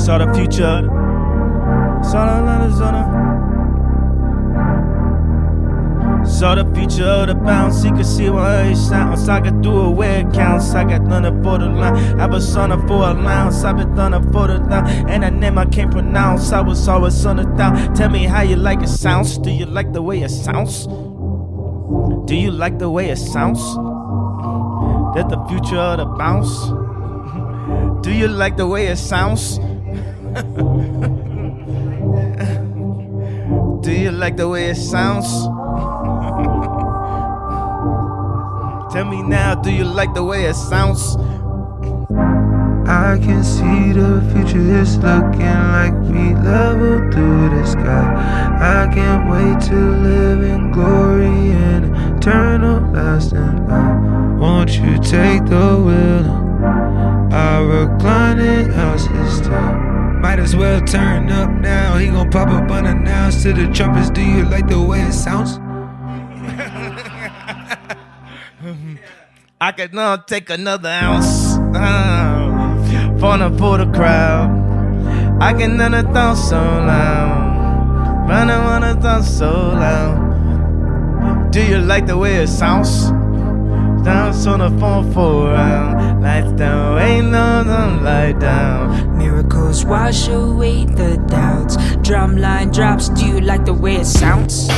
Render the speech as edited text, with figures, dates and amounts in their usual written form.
Saw the future. Saw the future of the bounce. You can see what it sounds. I can do it where it counts. I got nothing for the line. I was on it for allowance. I've been done it for the down. And a name I can't pronounce. I was always on the down. Tell me how you like it sounds. Do you like the way it sounds? Do you like the way it sounds? That's the future of the bounce. Do you like the way it sounds? Do you like the way it sounds? Tell me now, do you like the way it sounds? I can see the future is looking like we level through the sky. I can't wait to live in glory and eternal lasting life. Won't you take the wheel? Our reclining house is tight. Might as well turn up now. He gon' pop up unannounced to the trumpets. Do you like the way it sounds? I could not take another ounce for the crowd. I can never thought so loud. Running when I thought so loud. Do you like the way it sounds? Dance on the phone for a round. Lights down, ain't no light down. Miracles wash away the doubts. Drumline drops, do you like the way it sounds?